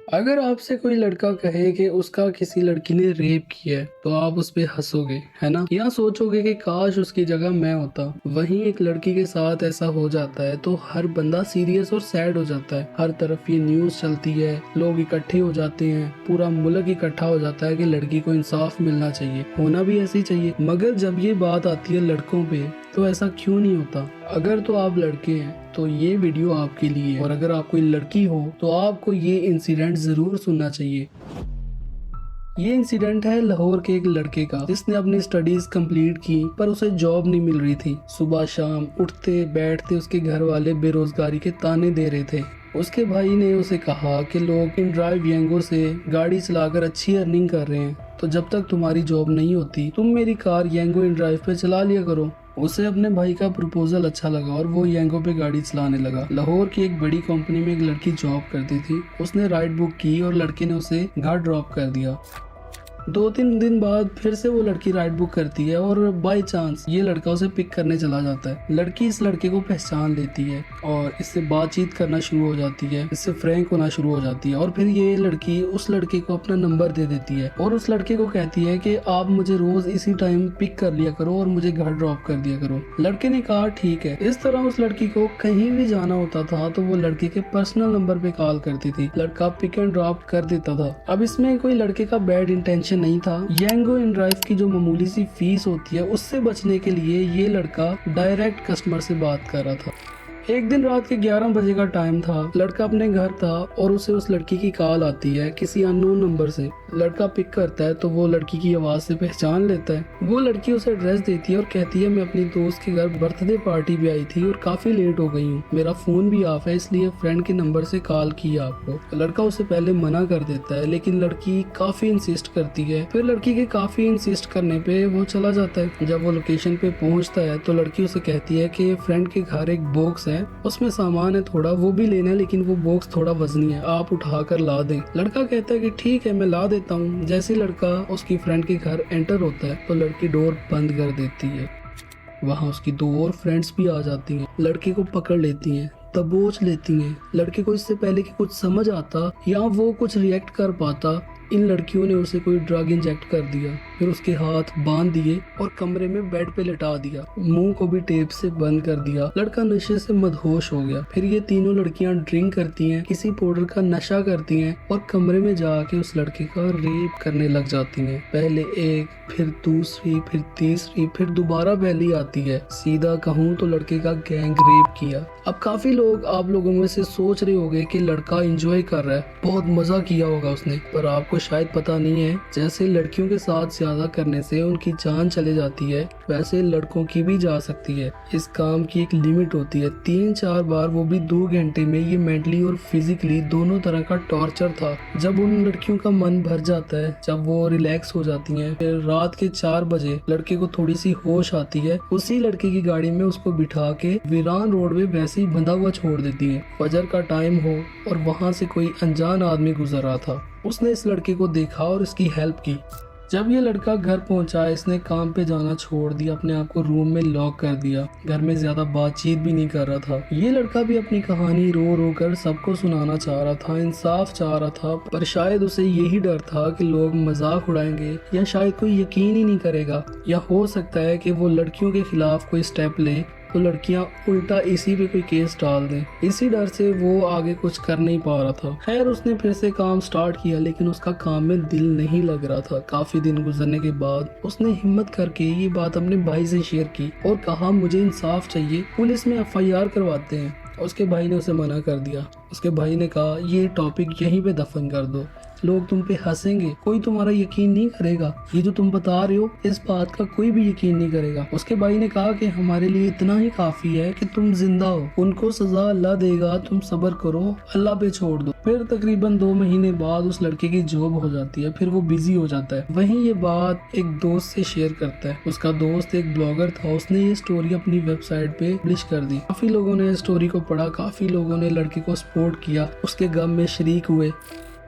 अगर आपसे कोई लड़का कहे कि उसका किसी लड़की ने रेप किया है तो आप उस पे हंसोगे, है ना, या सोचोगे कि काश उसकी जगह मैं होता। वहीं एक लड़की के साथ ऐसा हो जाता है तो हर बंदा सीरियस और सैड हो जाता है। हर तरफ ये न्यूज चलती है, लोग इकट्ठे हो जाते हैं, पूरा मुल्क इकट्ठा हो जाता है कि लड़की को इंसाफ मिलना चाहिए, होना भी ऐसे ही चाहिए। मगर जब ये बात आती है लड़कों पे तो ऐसा क्यों नहीं होता? अगर तो आप लड़के हैं तो ये वीडियो आपके लिए है, और अगर आप कोई लड़की हो तो आपको ये इंसिडेंट जरूर सुनना चाहिए। ये इंसिडेंट है लाहौर के एक लड़के का, जिसने अपनी स्टडीज कंप्लीट की पर उसे जॉब नहीं मिल रही थी। सुबह शाम उठते बैठते उसके घर वाले बेरोजगारी के ताने दे रहे थे। उसके भाई ने उसे कहा कि लोग इन ड्राइव यंगो से गाड़ी चलाकर अच्छी अर्निंग कर रहे हैं, तो जब तक तुम्हारी जॉब नहीं होती तुम मेरी कार यंगो इन ड्राइव पे चला लिया करो। उसे अपने भाई का प्रपोजल अच्छा लगा और वो यंगो पे गाड़ी चलाने लगा। लाहौर की एक बड़ी कंपनी में एक लड़की जॉब करती थी। उसने राइड बुक की और लड़के ने उसे घर ड्रॉप कर दिया। 2-3 दिन बाद फिर से वो लड़की राइड बुक करती है और बाय चांस ये लड़का उसे पिक करने चला जाता है। लड़की इस लड़के को पहचान लेती है और इससे बातचीत करना शुरू हो जाती है, इससे फ्रैंक होना शुरू हो जाती है। और फिर ये लड़की उस लड़के को अपना नंबर दे देती है और उस लड़के को कहती है कि आप मुझे रोज इसी टाइम पिक कर लिया करो और मुझे घर ड्रॉप कर दिया करो। लड़के ने कहा ठीक है। इस तरह उस लड़की को कहीं भी जाना होता था तो वो लड़के के पर्सनल नंबर पे कॉल करती थी, लड़का पिक एंड ड्रॉप कर देता था। अब इसमें कोई लड़के का बैड इंटेंशन नहीं था। यंगो इन ड्राइव की जो मामूली सी फीस होती है उससे बचने के लिए ये लड़का डायरेक्ट कस्टमर से बात कर रहा था। एक दिन रात के 11 बजे का टाइम था। लड़का अपने घर था और उसे उस लड़की की कॉल आती है किसी अननोन नंबर से। लड़का पिक करता है तो वो लड़की की आवाज से पहचान लेता है। वो लड़की उसे एड्रेस देती है और कहती है मैं अपनी दोस्त के घर बर्थडे पार्टी भी आई थी और काफी लेट हो गई हूँ, मेरा फोन भी ऑफ है इसलिए फ्रेंड के नंबर से कॉल की आपको। लड़का उसे पहले मना कर देता है लेकिन लड़की काफी इंसिस्ट करती है। फिर लड़की के काफी इंसिस्ट करने पे वो चला जाता है। जब वो लोकेशन पे पहुंचता है तो लड़की उसे कहती है कि फ्रेंड के घर एक बॉक्स है, उसमें सामान है थोड़ा, वो भी लेना है लेकिन वो बॉक्स थोड़ा वजनी है, आप उठा कर ला दें। लड़का कहता है कि ठीक है मैं ला देता हूँ। जैसे लड़का उसकी फ्रेंड के घर एंटर होता है तो लड़की डोर बंद कर देती है। वहाँ उसकी 2 और फ्रेंड्स भी आ जाती हैं, लड़के को पकड़ लेती हैं, दबोच लेती हैं। लड़के को इससे पहले कि कुछ समझ आता या वो कुछ रिएक्ट कर पाता, इन लड़कियों ने उसे कोई ड्रग इंजेक्ट कर दिया। फिर उसके हाथ बांध दिए और कमरे में बेड पे लिटा दिया, मुंह को भी टेप से बंद कर दिया। लड़का नशे से मदहोश हो गया। फिर ये तीनों लड़कियां ड्रिंक करती हैं, किसी पाउडर का नशा करती हैं और कमरे में जाके उस लड़के का रेप करने लग जाती हैं। पहले एक, फिर दूसरी, फिर तीसरी, फिर दोबारा पहली आती है। सीधा कहूँ तो लड़के का गैंग रेप किया। अब काफी लोग आप लोगों में से सोच रहे होंगे कि लड़का एंजॉय कर रहा है, बहुत मजा किया होगा उसने, पर आपको शायद पता नहीं है जैसे लड़कियों के साथ ज्यादा करने से उनकी जान चले जाती है वैसे लड़कों की भी जा सकती है। इस काम की एक लिमिट होती है। 3-4 बार, वो भी 2 घंटे में। ये मेंटली और फिजिकली दोनों तरह का टॉर्चर था। जब उन लड़कियों का मन भर जाता है, जब वो रिलैक्स हो जाती हैं, फिर रात के 4 बजे लड़के को थोड़ी सी होश आती है। उसी लड़के की गाड़ी में उसको बिठा के वीरान रोड में वैसे ही बंधा हुआ छोड़ देती है। फजर का टाइम हो और वहाँ से कोई अनजान आदमी गुजर रहा था। उसने इस लड़के को देखा और इसकी हेल्प की। जब ये लड़का घर पहुंचा इसने काम पे जाना छोड़ दिया, अपने आप को रूम में लॉक कर दिया, घर में ज्यादा बातचीत भी नहीं कर रहा था। ये लड़का भी अपनी कहानी रो रो कर सबको सुनाना चाह रहा था, इंसाफ चाह रहा था, पर शायद उसे यही डर था कि लोग मजाक उड़ाएंगे या शायद कोई यकीन ही नहीं करेगा, या हो सकता है कि वो लड़कियों के खिलाफ कोई स्टेप ले तो लड़कियां उल्टा इसी पे कोई केस डाल दें। इसी डर से वो आगे कुछ कर नहीं पा रहा था। खैर उसने फिर से काम स्टार्ट किया लेकिन उसका काम में दिल नहीं लग रहा था। काफी दिन गुजरने के बाद उसने हिम्मत करके ये बात अपने भाई से शेयर की और कहा मुझे इंसाफ चाहिए, पुलिस में FIR करवाते हैं। उसके भाई ने उसे मना कर दिया। उसके भाई ने कहा ये टॉपिक यहीं पे दफन कर दो, लोग तुम पे हंसेंगे, कोई तुम्हारा यकीन नहीं करेगा, ये जो तुम बता रहे हो इस बात का कोई भी यकीन नहीं करेगा। उसके भाई ने कहा कि हमारे लिए इतना ही काफी है कि तुम जिंदा हो, उनको सजा अल्लाह देगा, तुम सब्र करो, अल्लाह पे छोड़ दो। फिर तकरीबन 2 महीने बाद उस लड़के की जॉब हो जाती है, फिर वो बिजी हो जाता है। वहीं ये बात एक दोस्त से शेयर करता है। उसका दोस्त एक ब्लॉगर था, उसने ये स्टोरी अपनी वेबसाइट पे पब्लिश कर दी। काफी लोगों ने स्टोरी को पढ़ा, काफी लोगों ने लड़के को सपोर्ट किया, उसके गम में शरीक हुए।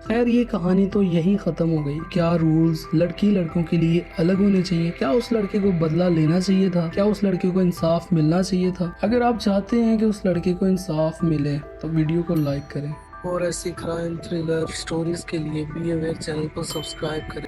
खैर ये कहानी तो यहीं खत्म हो गई। क्या रूल्स लड़की लड़कों के लिए अलग होने चाहिए? क्या उस लड़के को बदला लेना चाहिए था? क्या उस लड़के को इंसाफ मिलना चाहिए था? अगर आप चाहते हैं कि उस लड़के को इंसाफ मिले तो वीडियो को लाइक करें और ऐसी क्राइम थ्रिलर स्टोरीज के लिए बी अवेयर चैनल को सब्सक्राइब करें।